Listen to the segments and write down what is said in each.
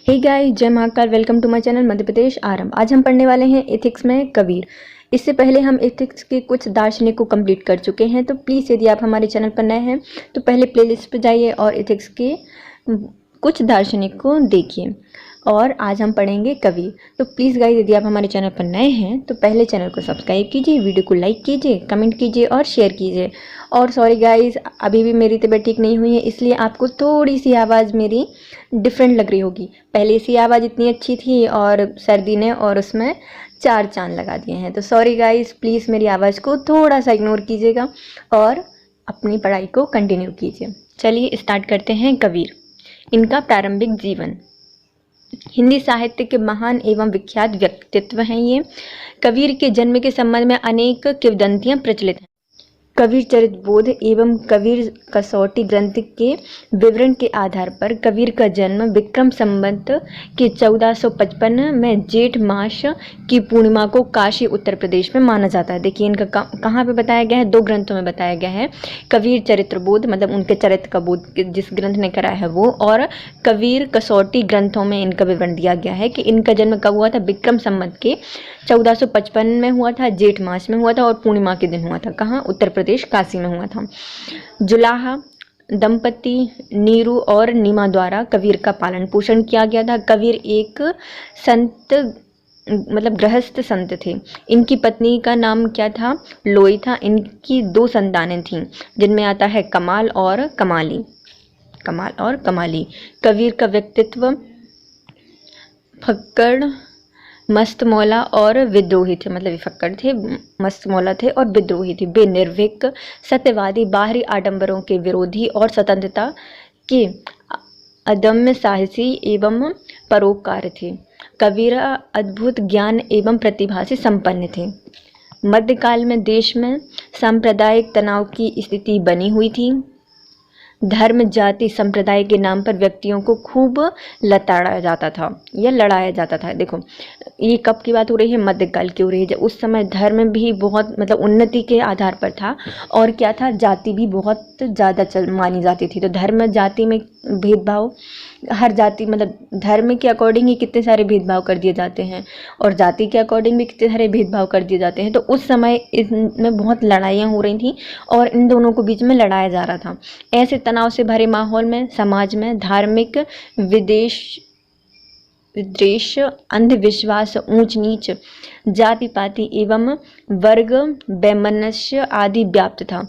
हे guys, जय Mahakal. Welcome to my channel Madhya Pradesh Aarambh. आज हम पढ़ने वाले हैं एथिक्स में कबीर। इससे पहले हम एथिक्स के कुछ दार्शनिक को कंप्लीट कर चुके हैं, तो प्लीज़ यदि आप हमारे चैनल पर नए हैं तो पहले प्लेलिस्ट पर जाइए और एथिक्स के कुछ दार्शनिक को देखिए। और आज हम पढ़ेंगे कबीर। तो प्लीज़ गाइस, यदि आप हमारे चैनल पर नए हैं तो पहले चैनल को सब्सक्राइब कीजिए, वीडियो को लाइक कीजिए, कमेंट कीजिए और शेयर कीजिए। और सॉरी गाइस, अभी भी मेरी तबीयत ठीक नहीं हुई है, इसलिए आपको थोड़ी सी आवाज़ मेरी डिफरेंट लग रही होगी। पहले से आवाज़ इतनी अच्छी थी और सर्दी ने और उसमें 4 चांद लगा दिए हैं। तो सॉरी गाइस, प्लीज़ मेरी आवाज़ को थोड़ा सा इग्नोर कीजिएगा और अपनी पढ़ाई को कंटिन्यू कीजिए। चलिए स्टार्ट करते हैं। कबीर, इनका प्रारंभिक जीवन। हिंदी साहित्य के महान एवं विख्यात व्यक्तित्व हैं ये। कबीर के जन्म के संबंध में अनेक किंवदंतियां प्रचलित हैं। कबीर चरित्र बोध एवं कबीर कसौटी ग्रंथ के विवरण के आधार पर कबीर का जन्म विक्रम संवत के 1455 में जेठ मास की पूर्णिमा को काशी उत्तर प्रदेश में माना जाता है। देखिए इनका कहाँ पे बताया गया है, 2 ग्रंथों में बताया गया है। कबीर चरित्र बोध मतलब उनके चरित्र का बोध जिस ग्रंथ ने करा है वो, और कबीर कसौटी ग्रंथों में इनका विवरण दिया गया है कि इनका जन्म कब हुआ था। विक्रम संवत के 1455 में हुआ था, जेठ मास में हुआ था और पूर्णिमा के दिन हुआ था। कहाँ? उत्तर प्रदेश, काशी में हुआ था। जुलाहा दंपति नीरू और नीमा द्वारा कबीर का पालन पोषण किया गया था। कबीर एक संत मतलब गृहस्थ संत थे। इनकी पत्नी का नाम क्या था? लोई था। इनकी 2 संतानें थीं, जिनमें आता है कमाल और कमाली। कबीर का व्यक्तित्व फक्कड़, मस्त मौला और विद्रोही थे। मतलब ये फक्कड़ थे, मस्त मौला थे और विद्रोही थे। वे निर्भीक, सत्यवादी, बाहरी आडंबरों के विरोधी और स्वतंत्रता के अदम्य साहसी एवं परोपकारी थे। कबीर अद्भुत ज्ञान एवं प्रतिभा से संपन्न थे। मध्यकाल में देश में सांप्रदायिक तनाव की स्थिति बनी हुई थी। धर्म, जाति, संप्रदाय के नाम पर व्यक्तियों को खूब लताड़ा जाता था या लड़ाया जाता था। देखो ये कब की बात हो रही है? मध्यकाल की हो रही है, जब उस समय धर्म भी बहुत मतलब उन्नति के आधार पर था और क्या था, जाति भी बहुत ज़्यादा मानी जाती थी। तो धर्म जाति में भेदभाव, हर जाति मतलब धर्म के अकॉर्डिंग ही कितने सारे भेदभाव कर दिए जाते हैं और जाति के अकॉर्डिंग भी कितने सारे भेदभाव कर दिए जाते हैं। तो उस समय इसमें बहुत लड़ाइयाँ हो रही थी और इन दोनों को बीच में लड़ाया जा रहा था। ऐसे तनाव से भरे माहौल में समाज में धार्मिक विद्वेष, अंधविश्वास, ऊंच नीच, जाति पाति एवं वर्ग वैमनस्य आदि व्याप्त था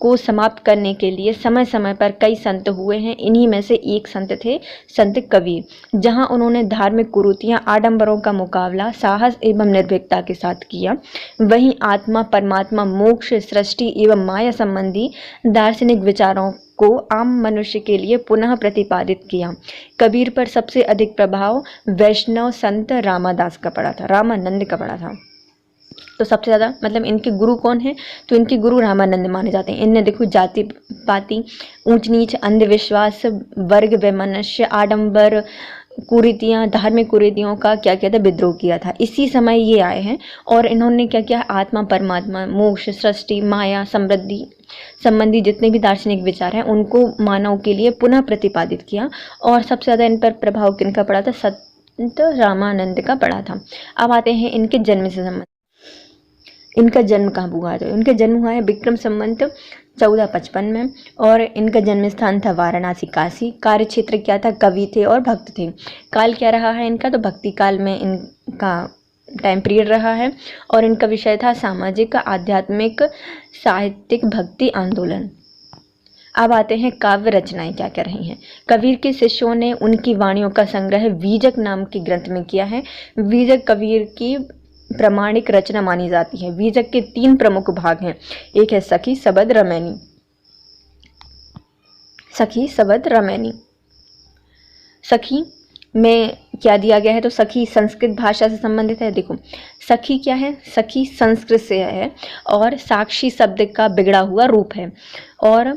को समाप्त करने के लिए समय समय पर कई संत हुए हैं। इन्हीं में से एक संत थे संत कबीर। जहां उन्होंने धार्मिक कुरीतियां, आडंबरों का मुकाबला साहस एवं निर्भीकता के साथ किया, वहीं आत्मा, परमात्मा, मोक्ष, सृष्टि एवं माया संबंधी दार्शनिक विचारों को आम मनुष्य के लिए पुनः प्रतिपादित किया। कबीर पर सबसे अधिक प्रभाव वैष्णव संत रामादास का पड़ा था, रामानंद का पड़ा था। तो सबसे ज़्यादा मतलब इनके गुरु कौन है? तो इनके गुरु रामानंद माने जाते हैं। इनने देखो जाति पाति, ऊंच नीच, अंधविश्वास, वर्ग वैमनस्य, आडंबर, कुरीतियाँ, धार्मिक कुरीतियों का क्या किया था? विद्रोह किया था। इसी समय ये आए हैं और इन्होंने क्या किया? आत्मा, परमात्मा, मोक्ष, सृष्टि, माया, समृद्धि संबंधी जितने भी दार्शनिक विचार हैं उनको मानव के लिए पुनः प्रतिपादित किया। और सबसे ज़्यादा इन पर प्रभाव किनका पड़ा था? संत रामानंद का पड़ा था। अब आते हैं इनके जन्म से संबंधित। इनका जन्म कहाँ हुआ? तो इनका जन्म हुआ है विक्रम संवत 1455 में और इनका जन्म स्थान था वाराणसी, काशी। कार्य क्षेत्र क्या था? कवि थे और भक्त थे। काल क्या रहा है इनका? तो भक्ति काल में इनका टाइम पीरियड रहा है और इनका विषय था सामाजिक, आध्यात्मिक, साहित्यिक, भक्ति आंदोलन। अब आते हैं काव्य रचनाएं क्या क्या रही हैं। कबीर के शिष्यों ने उनकी वाणियों का संग्रह वीजक नाम के ग्रंथ में किया है। वीजक कबीर की प्रामाणिक रचना मानी जाती है। वीजक के 3 प्रमुख भाग हैं। एक है सखी, सबद, रमैनी। सखी, सबद, रमैनी। सखी में क्या दिया गया है? तो सखी संस्कृत भाषा से संबंधित है। देखो सखी क्या है? सखी संस्कृत से है और साक्षी शब्द का बिगड़ा हुआ रूप है और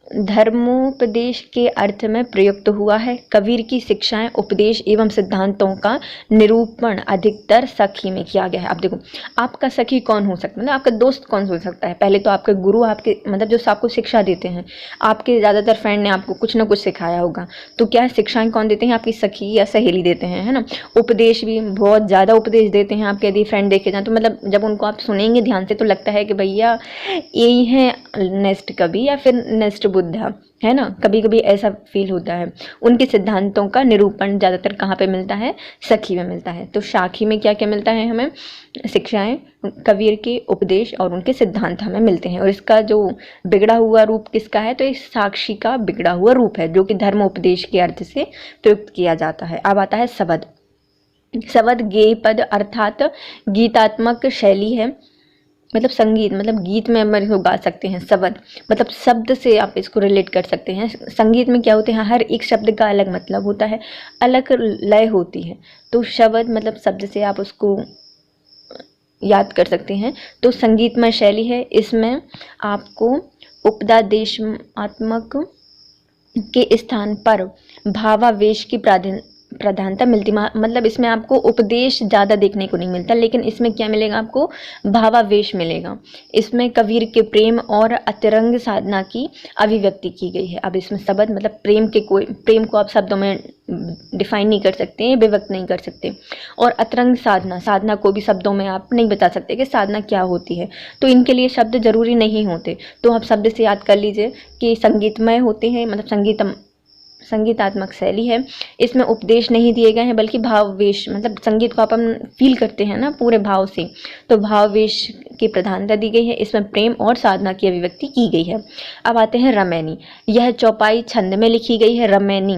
धर्मोपदेश के अर्थ में प्रयुक्त हुआ है। कबीर की शिक्षाएं, उपदेश एवं सिद्धांतों का निरूपण अधिकतर सखी में किया गया है। अब देखो, आपका सखी कौन हो सकता है, मतलब आपका दोस्त कौन हो सकता है? पहले तो आपके गुरु, आपके मतलब जो आपको शिक्षा देते हैं, आपके ज़्यादातर फ्रेंड ने आपको कुछ ना कुछ सिखाया होगा। तो क्या शिक्षाएं कौन देते हैं? आपकी सखी या सहेली देते हैं, है ना। उपदेश भी बहुत ज़्यादा उपदेश देते हैं आपके, यदि फ्रेंड देखे जाए तो। मतलब जब उनको आप सुनेंगे ध्यान से तो लगता है कि भैया यही है नेक्स्ट कवि या फिर नेक्स्ट बुद्धा, है ना। कभी कभी ऐसा फील होता है। उनके सिद्धांतों का निरूपण ज़्यादातर कहाँ पे मिलता है? सखी में मिलता है। तो साखी में क्या क्या मिलता है हमें? शिक्षाएं, कबीर के उपदेश और उनके सिद्धांत हमें मिलते हैं। और इसका जो बिगड़ा हुआ रूप किसका है? तो इस साक्षी का बिगड़ा हुआ रूप है, जो कि धर्म उपदेश के अर्थ से प्रयुक्त किया जाता है। अब आता है शब्द। शब्द गेय पद अर्थात गीतात्मक शैली है, मतलब संगीत, मतलब गीत में हम इसको गा सकते हैं। शब्द मतलब शब्द से आप इसको रिलेट कर सकते हैं। संगीत में क्या होते हैं? हर एक शब्द का अलग मतलब होता है, अलग लय होती है। तो शब्द मतलब शब्द से आप उसको याद कर सकते हैं। तो संगीतमय शैली है, इसमें आपको उपदेशात्मक के स्थान पर भावावेश की प्रधानता मिलती। मतलब इसमें आपको उपदेश ज़्यादा देखने को नहीं मिलता, लेकिन इसमें क्या मिलेगा आपको? भावावेश मिलेगा। इसमें कबीर के प्रेम और अतरंग साधना की अभिव्यक्ति की गई है। अब इसमें शब्द मतलब प्रेम को आप शब्दों में डिफाइन नहीं कर सकते, विभक्त नहीं कर सकते। और अतरंग साधना को भी शब्दों में आप नहीं बता सकते कि साधना क्या होती है। तो इनके लिए शब्द जरूरी नहीं होते। तो आप शब्द से याद कर लीजिए कि संगीतमय होते हैं, मतलब संगीतात्मक शैली है। इसमें उपदेश नहीं दिए गए हैं, बल्कि भाववेश, मतलब संगीत को अपन फील करते हैं ना पूरे भाव से, तो भाववेश की प्रधानता दी गई है। इसमें प्रेम और साधना की अभिव्यक्ति की गई है। अब आते हैं रमैनी। यह चौपाई छंद में लिखी गई है। रमैनी,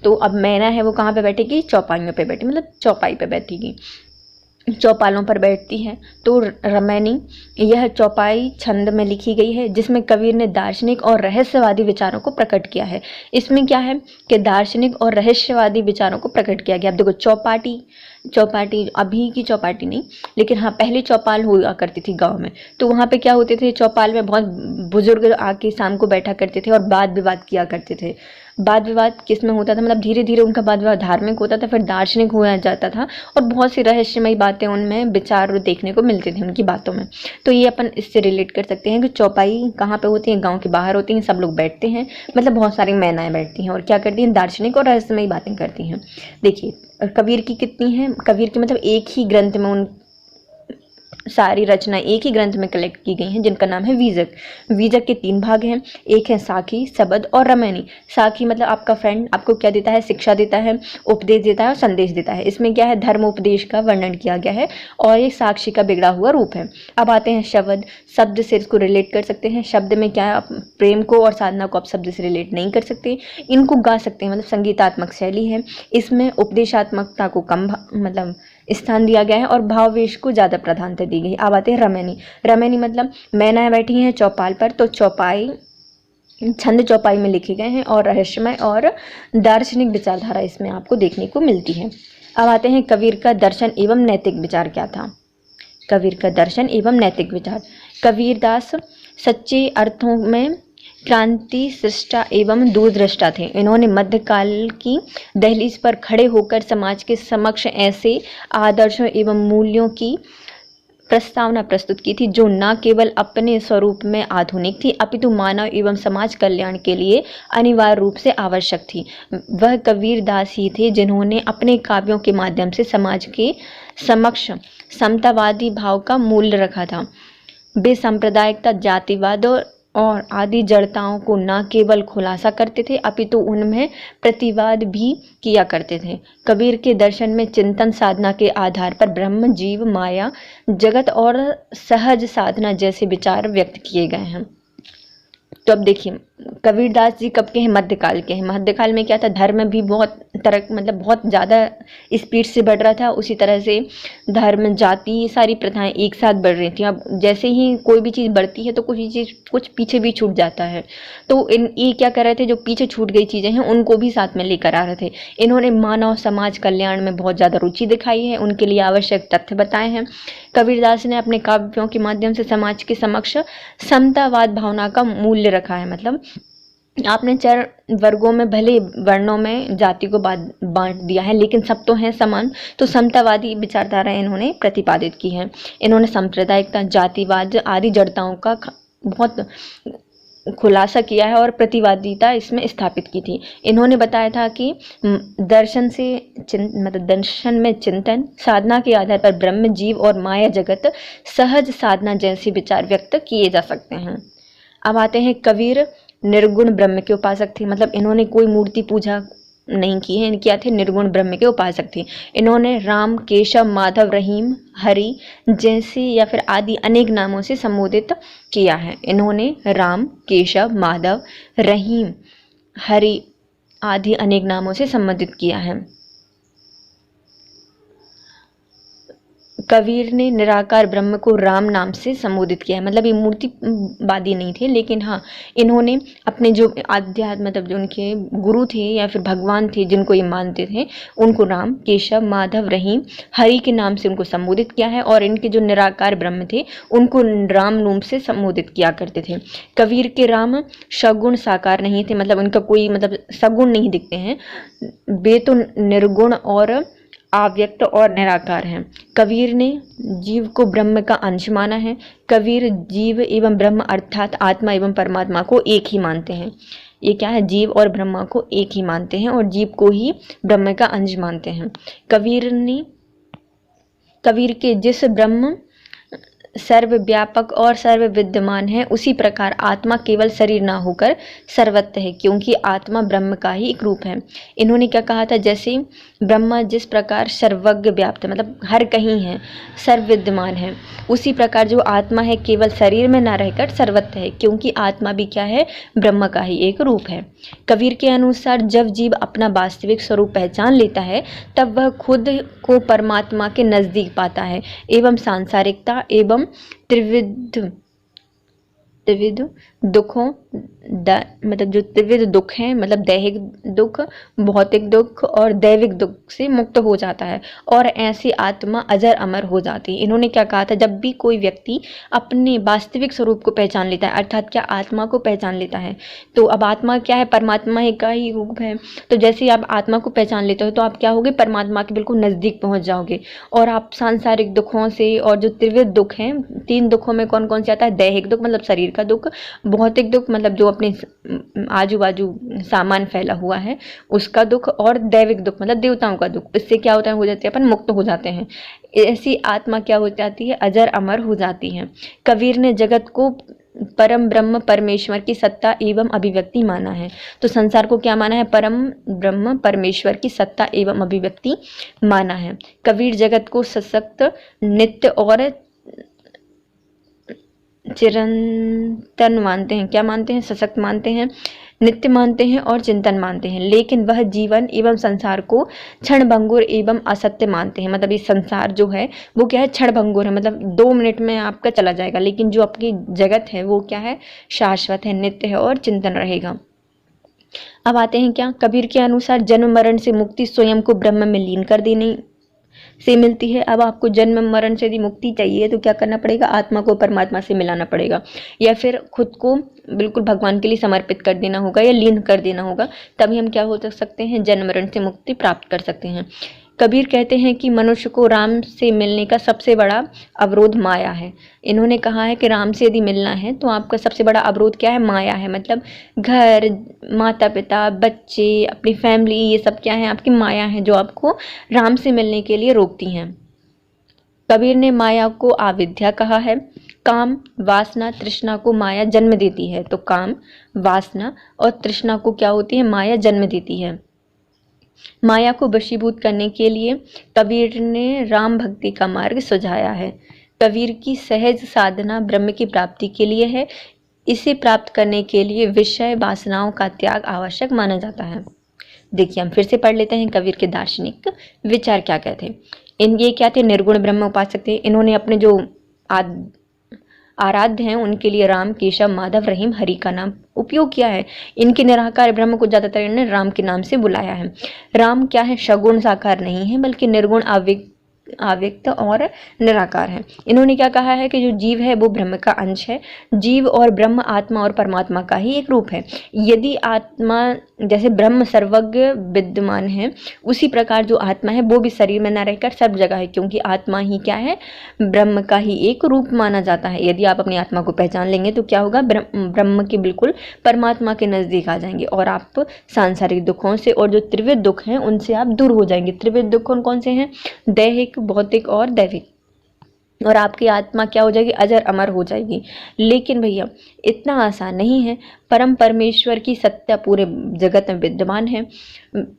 तो अब मैना है वो कहाँ पे बैठेगी? चौपाइयों पे बैठी, मतलब चौपाई पे बैठेगी, चौपालों पर बैठती है। तो रमैनी यह चौपाई छंद में लिखी गई है, जिसमें कबीर ने दार्शनिक और रहस्यवादी विचारों को प्रकट किया है। इसमें क्या है कि दार्शनिक और रहस्यवादी विचारों को प्रकट किया गया। अब देखो, चौपाटी अभी की चौपाटी नहीं, लेकिन हाँ पहले चौपाल हुआ करती थी गांव में। तो वहाँ पे क्या होते थे? चौपाल में बहुत बुजुर्ग आके शाम को बैठा करते थे और वाद विवाद किया करते थे। वाद विवाद किस में होता था? मतलब धीरे धीरे उनका वाद विवाद धार्मिक होता था, फिर दार्शनिक हो जाता था, और बहुत सी रहस्यमयी बातें उनमें विचार देखने को मिलते थे उनकी बातों में। तो ये अपन इससे रिलेट कर सकते हैं कि चौपाई कहाँ पे होती है? गाँव के बाहर होती हैं, सब लोग बैठते हैं, मतलब बहुत सारी मैनाएं बैठती हैं और क्या करती हैं? दार्शनिक और रहस्यमयी बातें करती हैं। देखिए कबीर की कितनी हैं? कबीर की मतलब एक ही ग्रंथ में उन सारी रचना एक ही ग्रंथ में कलेक्ट की गई हैं, जिनका नाम है वीजक। वीजक के 3 भाग हैं, एक है साखी, शब्द और रमैनी। साखी मतलब आपका फ्रेंड आपको क्या देता है? शिक्षा देता है, उपदेश देता है और संदेश देता है। इसमें क्या है? धर्म उपदेश का वर्णन किया गया है, और ये साक्षी का बिगड़ा हुआ रूप है। अब आते हैं शब्द। शब्द से इसको रिलेट कर सकते हैं। शब्द में क्या है? आप प्रेम को और साधना को आप शब्द से रिलेट नहीं कर सकते, इनको गा सकते हैं, मतलब संगीतात्मक शैली है। इसमें उपदेशात्मकता को कम मतलब स्थान दिया गया है और भाववेश को ज़्यादा प्रधानता दी गई। अब आते हैं रमैनी। रमैनी मतलब मैनाएं बैठी हैं चौपाल पर, तो चौपाई छंद चौपाई में लिखे गए हैं और रहस्यमय और दार्शनिक विचारधारा इसमें आपको देखने को मिलती है। अब आते हैं कबीर का दर्शन एवं नैतिक विचार क्या था? कबीर का दर्शन एवं नैतिक विचार। कबीरदास सच्चे अर्थों में क्रांति सृष्टा एवं दूरदृष्टा थे। इन्होंने मध्यकाल की दहलीज पर खड़े होकर समाज के समक्ष ऐसे आदर्शों एवं मूल्यों की प्रस्तावना प्रस्तुत की थी जो न केवल अपने स्वरूप में आधुनिक थी, अपितु मानव एवं समाज कल्याण के लिए अनिवार्य रूप से आवश्यक थी। वह कबीरदास ही थे जिन्होंने अपने काव्यों के माध्यम से समाज के समक्ष समतावादी भाव का मूल्य रखा था। वे सांप्रदायिकता, जातिवाद और आदि जड़ताओं को न केवल खुलासा करते थे, अपितु उनमें प्रतिवाद भी किया करते थे। कबीर के दर्शन में चिंतन साधना के आधार पर ब्रह्म, जीव, माया, जगत और सहज साधना जैसे विचार व्यक्त किए गए हैं। तो अब देखिए कबीरदास जी कब के हैं? मध्यकाल के हैं। मध्यकाल में क्या था? धर्म भी बहुत मतलब बहुत ज़्यादा स्पीड से बढ़ रहा था, उसी तरह से धर्म, जाति, ये सारी प्रथाएं एक साथ बढ़ रही थी। अब जैसे ही कोई भी चीज़ बढ़ती है तो कुछ पीछे भी छूट जाता है। तो ये क्या कर रहे थे? जो पीछे छूट गई चीज़ें हैं उनको भी साथ में लेकर आ रहे थे। इन्होंने मानव समाज कल्याण में बहुत ज़्यादा रुचि दिखाई है, उनके लिए आवश्यक तथ्य बताए हैं। कबीरदास ने अपने काव्यों के माध्यम से समाज के समक्ष समतावाद भावना का मूल्य रखा है, मतलब आपने 4 वर्गों में भले वर्णों में जाति को बांट दिया है, लेकिन सब तो हैं समान। तो समतावादी विचारधारा इन्होंने प्रतिपादित की है। इन्होंने सांप्रदायिकता, जातिवाद आदि जड़ताओं का बहुत खुलासा किया है और प्रतिवादिता इसमें स्थापित की थी। इन्होंने बताया था कि दर्शन में चिंतन, साधना के आधार पर ब्रह्म, जीव और माया जगत, सहज साधना जैसे विचार व्यक्त किए जा सकते हैं। अब आते हैं कबीर निर्गुण ब्रह्म के उपासक थे। मतलब इन्होंने कोई मूर्ति पूजा नहीं की है, क्या थे? निर्गुण ब्रह्म के उपासक थे। इन्होंने राम, केशव, माधव, रहीम, हरि जैसे या फिर आदि अनेक नामों से संबोधित किया है। इन्होंने राम, केशव, माधव, रहीम, हरि आदि अनेक नामों से संबोधित किया है। कबीर ने निराकार ब्रह्म को राम नाम से संबोधित किया है। मतलब ये मूर्तिवादी नहीं थे, लेकिन हाँ, इन्होंने अपने जो आध्यात्म मतलब जो उनके गुरु थे या फिर भगवान थे जिनको ये मानते थे, उनको राम, केशव, माधव, रहीम, हरि के नाम से उनको संबोधित किया है। और इनके जो निराकार ब्रह्म थे उनको राम नाम से संबोधित किया करते थे। कबीर के राम सगुण साकार नहीं थे, मतलब उनका कोई मतलब सगुण नहीं दिखते हैं। वे तो निर्गुण और अव्यक्त और निराकार हैं। कबीर ने जीव को ब्रह्म का अंश माना है। कबीर जीव एवं ब्रह्म अर्थात आत्मा एवं परमात्मा को एक ही मानते हैं। ये क्या है? जीव और ब्रह्मा को एक ही मानते हैं और जीव को ही ब्रह्म का अंश मानते हैं। कबीर के जिस ब्रह्म सर्वव्यापक और सर्व विद्यमान है, उसी प्रकार आत्मा केवल शरीर ना होकर सर्वत्र है, क्योंकि आत्मा ब्रह्म का ही एक रूप है। इन्होंने क्या कहा था? जैसे ब्रह्मा जिस प्रकार सर्वज्ञ व्याप्त है, मतलब हर कहीं है, सर्व विद्यमान है, उसी प्रकार जो आत्मा है केवल शरीर में ना रहकर सर्वत्र है, क्योंकि आत्मा भी क्या है? ब्रह्म का ही एक रूप है। कबीर के अनुसार जब जीव अपना वास्तविक स्वरूप पहचान लेता है, तब वह खुद को परमात्मा के नजदीक पाता है एवं सांसारिकता एवं त्रिविध दुखों मतलब जो त्रिविध दुख हैं, मतलब दैहिक दुख, भौतिक दुख और दैविक दुख से मुक्त हो जाता है और ऐसी आत्मा अजर अमर हो जाती है। इन्होंने क्या कहा था? जब भी कोई व्यक्ति अपने वास्तविक स्वरूप को पहचान लेता है, अर्थात क्या आत्मा को पहचान लेता है, तो अब आत्मा क्या है? परमात्मा का ही रूप है। तो जैसे आप आत्मा को पहचान लेते हो तो आप क्या होगे? परमात्मा के बिल्कुल नज़दीक पहुँच जाओगे और आप सांसारिक दुखों से, और जो त्रिविध दुख हैं, 3 दुखों में कौन कौन से आता है? दैहिक दुख मतलब शरीर का दुख, भौतिक दुख मतलब जो अपने आजू बाजू सामान फैला हुआ है उसका दुख, और दैविक दुख मतलब देवताओं का दुख। इससे क्या होता है? हो जाते हैं अपन मुक्त हो जाते हैं। ऐसी आत्मा क्या हो जाती है? अजर अमर हो जाती है। कबीर ने जगत को परम ब्रह्म परमेश्वर की सत्ता एवं अभिव्यक्ति माना है। तो संसार को क्या माना है? परम ब्रह्म परमेश्वर की सत्ता एवं अभिव्यक्ति माना है। कबीर जगत को सशक्त, नित्य और चिरंतन मानते हैं। क्या मानते हैं? सशक्त मानते हैं, नित्य मानते हैं और चिंतन मानते हैं। लेकिन वह जीवन एवं संसार को क्षणभंगुर एवं असत्य मानते हैं। मतलब ये संसार जो है वो क्या है? क्षणभंगुर है, मतलब 2 मिनट में आपका चला जाएगा। लेकिन जो आपकी जगत है वो क्या है? शाश्वत है, नित्य है और चिंतन रहेगा। अब आते हैं क्या? कबीर के अनुसार जन्म मरण से मुक्ति स्वयं को ब्रह्म में लीन कर देने से मिलती है। अब आपको जन्म मरण से यदि मुक्ति चाहिए तो क्या करना पड़ेगा? आत्मा को परमात्मा से मिलाना पड़ेगा, या फिर खुद को बिल्कुल भगवान के लिए समर्पित कर देना होगा या लीन कर देना होगा। तभी हम क्या हो सकते हैं? जन्म मरण से मुक्ति प्राप्त कर सकते हैं। कबीर कहते हैं कि मनुष्य को राम से मिलने का सबसे बड़ा अवरोध माया है। इन्होंने कहा है कि राम से यदि मिलना है तो आपका सबसे बड़ा अवरोध क्या है? माया है। मतलब घर, माता पिता, बच्चे, अपनी फैमिली, ये सब क्या है? आपकी माया है जो आपको राम से मिलने के लिए रोकती हैं। कबीर ने माया को आविद्या कहा है। काम, वासना, तृष्णा को माया जन्म देती है। तो काम, वासना और तृष्णा को क्या होती है? माया जन्म देती है। माया को वशीभूत करने के लिए कबीर ने राम भक्ति का मार्ग सुझाया है। कबीर की सहज साधना ब्रह्म की प्राप्ति के लिए है। इसे प्राप्त करने के लिए विषय वासनाओं का त्याग आवश्यक माना जाता है। देखिए, हम फिर से पढ़ लेते हैं कबीर के दार्शनिक विचार क्या कहते हैं। ये क्या थे? निर्गुण ब्रह्म उपासक थे। इन्होंने अपने जो आराध्य हैं उनके लिए राम, केशव, माधव, रहीम, हरि का नाम उपयोग किया है। इनके निराकार ब्रह्म को ज्यादातर इन्होंने राम के नाम से बुलाया है। राम क्या है? सगुण साकार नहीं है, बल्कि निर्गुण अव्यक्त और निराकार है। इन्होंने क्या कहा है कि जो जीव है वो ब्रह्म का अंश है। जीव और ब्रह्म आत्मा और परमात्मा का ही एक रूप है। यदि आत्मा जैसे ब्रह्म सर्वज्ञ विद्यमान है, उसी प्रकार जो आत्मा है वो भी शरीर में न रहकर सब जगह है, क्योंकि आत्मा ही क्या है, ब्रह्म का ही एक रूप माना जाता है। यदि आप अपनी आत्मा को पहचान लेंगे तो क्या होगा, ब्रह्म के बिल्कुल परमात्मा के नज़दीक आ जाएंगे और आप सांसारिक दुखों से और जो त्रिविध दुख हैं उनसे आप दूर हो जाएंगे। त्रिविध दुख कौन कौन से हैं, दैहिक, भौतिक और दैविक। और आपकी आत्मा क्या हो जाएगी, अजर अमर हो जाएगी। लेकिन भैया इतना आसान नहीं है। परम परमेश्वर की सत्ता पूरे जगत में विद्यमान है।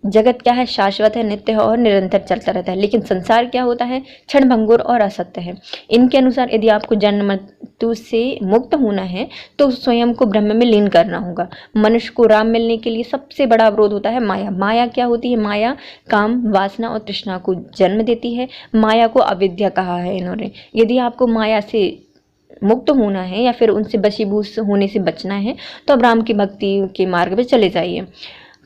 जगत क्या है, शाश्वत है, नित्य है और निरंतर चलता रहता है। लेकिन संसार क्या होता है, क्षण भंगुर और असत्य है। इनके अनुसार यदि आपको जन्म मृत्यु से मुक्त होना है तो स्वयं को ब्रह्म में लीन करना होगा। मनुष्य को राम मिलने के लिए सबसे बड़ा अवरोध होता है माया। माया क्या होती है, माया काम, वासना और तृष्णा को जन्म देती है। माया को अविद्या कहा है इन्होंने। यदि आपको माया से मुक्त होना है या फिर उनसे वशीभूत होने से बचना है तो अब राम की भक्ति के मार्ग पे चले जाइए।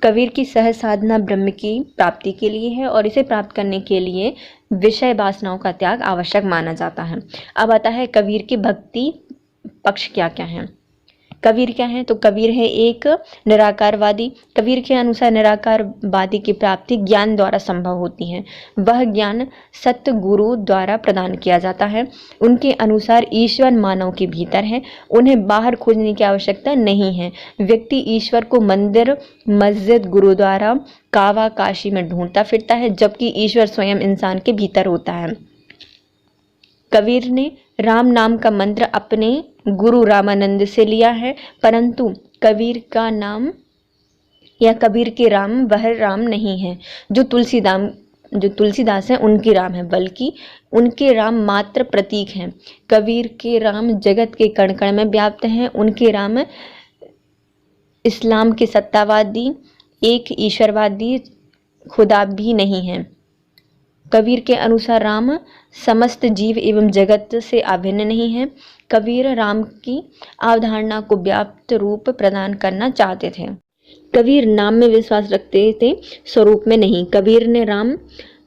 कबीर की सहज साधना ब्रह्म की प्राप्ति के लिए है और इसे प्राप्त करने के लिए विषय वासनाओं का त्याग आवश्यक माना जाता है। अब आता है कबीर की भक्ति पक्ष क्या क्या है। कबीर क्या है, तो कबीर है एक निराकारवादी। कबीर के अनुसार निराकारवादी की प्राप्ति ज्ञान द्वारा संभव होती है। वह ज्ञान सत्य गुरु द्वारा प्रदान किया जाता है। उनके अनुसार ईश्वर मानव के भीतर है, उन्हें बाहर खोजने की आवश्यकता नहीं है। व्यक्ति ईश्वर को मंदिर, मस्जिद, गुरुद्वारा, कावा, काशी में ढूंढता फिरता है, जबकि ईश्वर स्वयं इंसान के भीतर होता है। कबीर ने राम नाम का मंत्र अपने गुरु रामानंद से लिया है, परंतु कबीर का नाम या कबीर के राम वह राम नहीं है जो तुलसीदास हैं उनके राम है, बल्कि उनके राम मात्र प्रतीक हैं। कबीर के राम जगत के कण कण में व्याप्त हैं। उनके राम इस्लाम के सत्तावादी, एक ईश्वरवादी खुदा भी नहीं है। कबीर के अनुसार राम समस्त जीव एवं जगत से अभिन्न नहीं है। कबीर राम की अवधारणा को व्याप्त रूप प्रदान करना चाहते थे। कबीर नाम में विश्वास रखते थे, स्वरूप में नहीं। कबीर ने राम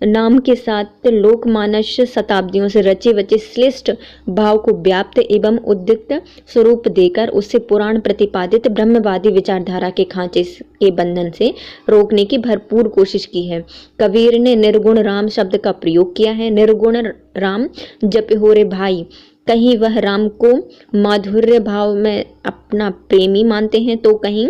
नाम के साथ लोकमानस शताब्दियों से रचे बचे श्रेष्ठ भाव को व्याप्त एवं उद्दिक्त स्वरूप देकर उससे पुराण प्रतिपादित ब्रह्मवादी विचारधारा के खांचे के बंधन से रोकने की भरपूर कोशिश की है। कबीर ने निर्गुण राम शब्द का प्रयोग किया है। निर्गुण राम जप हो रे भाई, कहीं वह राम को माधुर्य भाव में अपना प्रेमी मानते हैं तो कहीं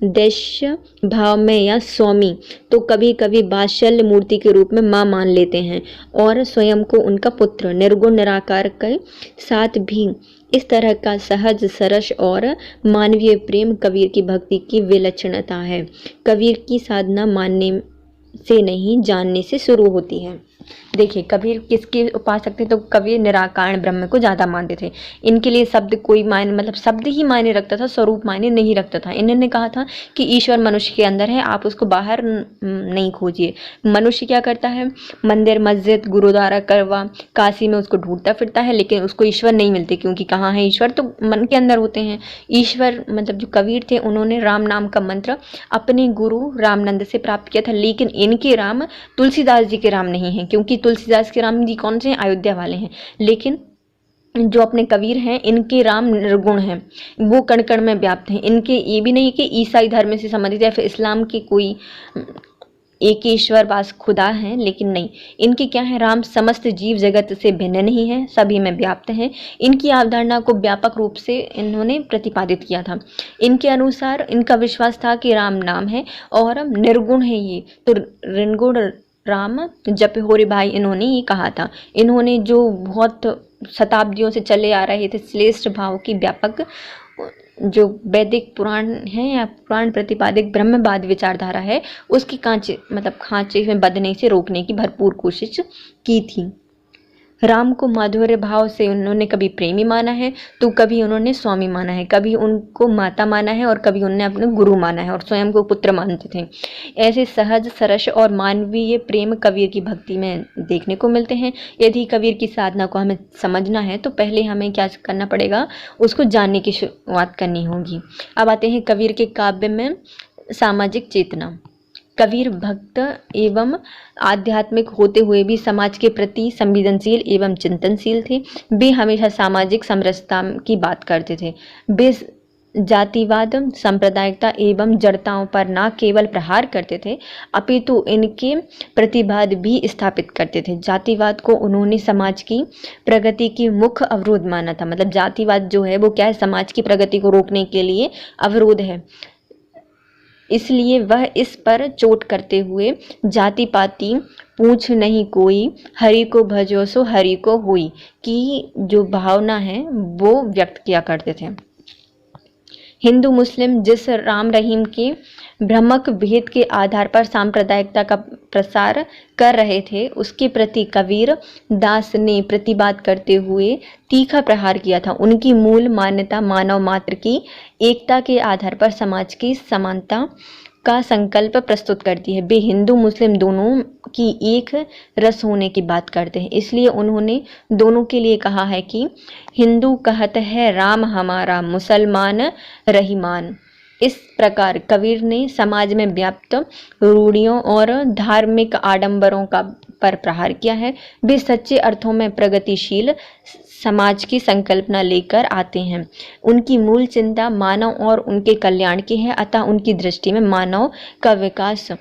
दैश्य भाव में या स्वामी, तो कभी कभी वात्सल्य मूर्ति के रूप में माँ मान लेते हैं और स्वयं को उनका पुत्र। निर्गुण निराकार के साथ भी इस तरह का सहज सरस और मानवीय प्रेम कबीर की भक्ति की विलक्षणता है। कबीर की साधना मानने से नहीं, जानने से शुरू होती है। देखिए कबीर किसके उपासक थे, तो कबीर निराकार ब्रह्म को ज़्यादा मानते थे। इनके लिए शब्द कोई मायने, मतलब शब्द ही मायने रखता था, स्वरूप मायने नहीं रखता था। इन्होंने कहा था कि ईश्वर मनुष्य के अंदर है, आप उसको बाहर नहीं खोजिए। मनुष्य क्या करता है, मंदिर, मस्जिद, गुरुद्वारा, करवा, काशी में उसको ढूंढता फिरता है, लेकिन उसको ईश्वर नहीं मिलते, क्योंकि कहाँ है ईश्वर, तो मन के अंदर होते हैं ईश्वर। मतलब जो कबीर थे उन्होंने राम नाम का मंत्र अपने गुरु रामानंद से प्राप्त किया था, लेकिन इनके राम तुलसीदास जी के राम नहीं हैं, क्योंकि तुलसीदास के राम जी कौन से हैं, अयोध्या वाले हैं। लेकिन जो अपने कबीर हैं इनके राम निर्गुण हैं, वो कण कण में व्याप्त हैं। इनके ये भी नहीं कि ईसाई धर्म से संबंधित या फिर इस्लाम के कोई एक ईश्वर वास खुदा हैं, लेकिन नहीं, इनके क्या है, राम समस्त जीव जगत से भिन्न नहीं है, सभी में व्याप्त हैं। इनकी अवधारणा को व्यापक रूप से इन्होंने प्रतिपादित किया था। इनके अनुसार इनका विश्वास था कि राम नाम है और निर्गुण है ये, तो निर्गुण राम जप हो रे भाई, इन्होंने ये कहा था। इन्होंने जो बहुत शताब्दियों से चले आ रहे थे श्रेष्ठ भाव की व्यापक जो वैदिक पुराण है या पुराण प्रतिपादित ब्रह्मवाद विचारधारा है, उसकी खांचे में बंधने से रोकने की भरपूर कोशिश की थी। राम को माधुर्य भाव से उन्होंने कभी प्रेमी माना है, तो कभी उन्होंने स्वामी माना है, कभी उनको माता माना है और कभी उन्होंने अपने गुरु माना है और स्वयं को पुत्र मानते थे। ऐसे सहज सरस और मानवीय प्रेम कबीर की भक्ति में देखने को मिलते हैं। यदि कबीर की साधना को हमें समझना है तो पहले हमें क्या करना पड़ेगा, उसको जानने की शुरुआत करनी होगी। अब आते हैं कबीर के काव्य में सामाजिक चेतना। कबीर भक्त एवं आध्यात्मिक होते हुए भी समाज के प्रति संवेदनशील एवं चिंतनशील थे। वे हमेशा सामाजिक समरसता की बात करते थे। वे जातिवाद, सांप्रदायिकता एवं जड़ताओं पर न केवल प्रहार करते थे अपितु इनके प्रतिवाद भी स्थापित करते थे। जातिवाद को उन्होंने समाज की प्रगति की मुख्य अवरोध माना था। मतलब जातिवाद जो है वो क्या है, समाज की प्रगति को रोकने के लिए अवरोध है, इसलिए वह इस पर चोट करते हुए जाति पाति पूछ नहीं कोई, हरि को भजो सो हरि को होई की जो भावना है वो व्यक्त किया करते थे। हिंदू मुस्लिम जिस राम रहीम के भ्रामक भेद के आधार पर सांप्रदायिकता का प्रसार कर रहे थे, उसके प्रति कबीर दास ने प्रतिवाद करते हुए तीखा प्रहार किया था। उनकी मूल मान्यता मानव मात्र की एकता के आधार पर समाज की समानता का संकल्प प्रस्तुत करती है। वे हिंदू मुस्लिम दोनों की एक रस होने की बात करते हैं, इसलिए उन्होंने दोनों के लिए कहा है कि हिंदू कहत है राम हमारा, मुसलमान रहीमान। इस प्रकार कबीर ने समाज में व्याप्त रूढ़ियों और धार्मिक आडंबरों का पर प्रहार किया है। वे सच्चे अर्थों में प्रगतिशील समाज की संकल्पना लेकर आते हैं। उनकी मूल चिंता मानव और उनके कल्याण की है, अतः उनकी दृष्टि में मानव का विकास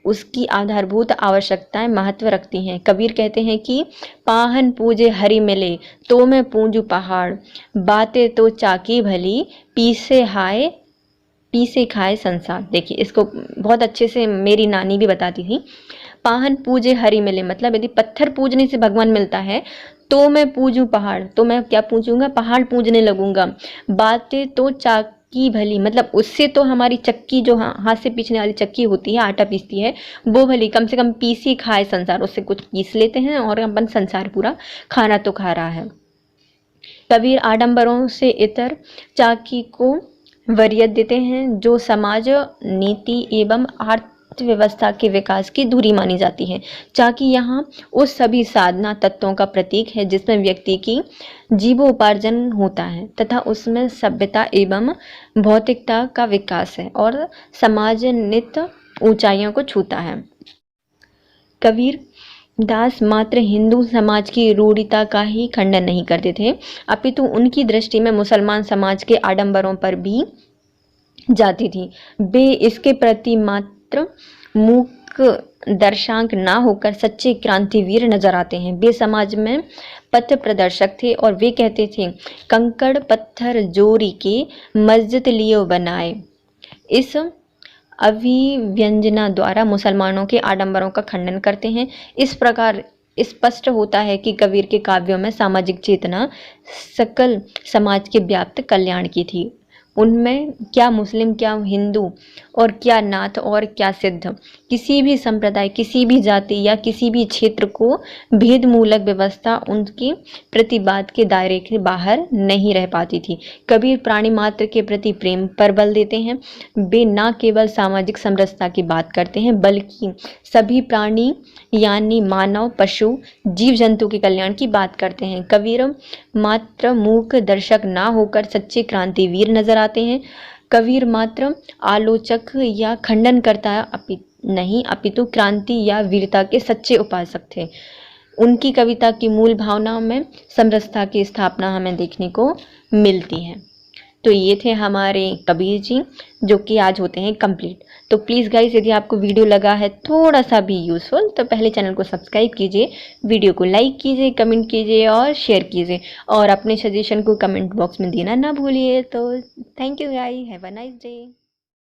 उसकी आधारभूत आवश्यकताएं महत्व रखती हैं। कबीर कहते हैं कि पाहन पूजे हरि मिले तो मैं पूजू पहाड़, बातें तो चाकी भली पीसे खाए संसार। देखिए इसको बहुत अच्छे से मेरी नानी भी बताती थी। पाहन पूजे हरि मिले मतलब यदि पत्थर पूजने से भगवान मिलता है तो मैं पूजूं पहाड़, तो मैं क्या पूजूंगा, पहाड़ पूजने लगूंगा। बातें तो चाकी भली मतलब उससे तो हमारी चक्की जो हाथ से पीसने वाली चक्की होती है, आटा पीसती है, वो भली कम से कम पीसी खाए संसार। उससे कुछ पीस लेते हैं और अपन संसार पूरा खाना तो खा रहा है। कबीर आडंबरों से इतर चाकी को वरीयत देते हैं जो समाज नीति एवं अर्थव्यवस्था के विकास की धुरी मानी जाती है। चाकी यहाँ उस सभी साधना तत्वों का प्रतीक है जिसमें व्यक्ति की जीवोपार्जन होता है तथा उसमें सभ्यता एवं भौतिकता का विकास है और समाज नित्य ऊंचाइयों को छूता है। कबीर दास मात्र हिंदू समाज की रूढ़िता का ही खंडन नहीं करते थे अपितु उनकी दृष्टि में मुसलमान समाज के आडंबरों पर भी जाती थी। वे इसके प्रति मात्र मूक दर्शांक ना होकर सच्चे क्रांतिवीर नजर आते हैं। वे समाज में पथ प्रदर्शक थे और वे कहते थे कंकड़ पत्थर जोड़ी के मस्जिद लियो बनाए। इस अभिव्यंजना द्वारा मुसलमानों के आडंबरों का खंडन करते हैं। इस प्रकार स्पष्ट होता है कि कबीर के काव्यों में सामाजिक चेतना सकल समाज के व्याप्त कल्याण की थी। उनमें क्या मुस्लिम, क्या हिंदू और क्या नाथ और क्या सिद्ध, किसी भी संप्रदाय, किसी भी जाति या किसी भी क्षेत्र को भेदमूलक व्यवस्था उनके प्रतिवाद के दायरे के बाहर नहीं रह पाती थी। कबीर प्राणी मात्र के प्रति प्रेम पर बल देते हैं। वे न केवल सामाजिक समरसता की बात करते हैं बल्कि सभी प्राणी यानी मानव, पशु, जीव जंतु के कल्याण की बात करते हैं। कबीर मात्र मूक दर्शक ना होकर सच्चे क्रांतिवीर नजर आते हैं। कबीर मात्र आलोचक या खंडन करता नहीं अपितु क्रांति या वीरता के सच्चे उपासक थे। उनकी कविता की मूल भावना में समरसता की स्थापना हमें देखने को मिलती है। तो ये थे हमारे कबीर जी जो कि आज होते हैं कंप्लीट। तो प्लीज़ गाइस यदि आपको वीडियो लगा है थोड़ा सा भी यूज़फुल तो पहले चैनल को सब्सक्राइब कीजिए, वीडियो को लाइक कीजिए, कमेंट कीजिए और शेयर कीजिए और अपने सजेशन को कमेंट बॉक्स में देना ना भूलिए। तो thank you guys, have a nice day.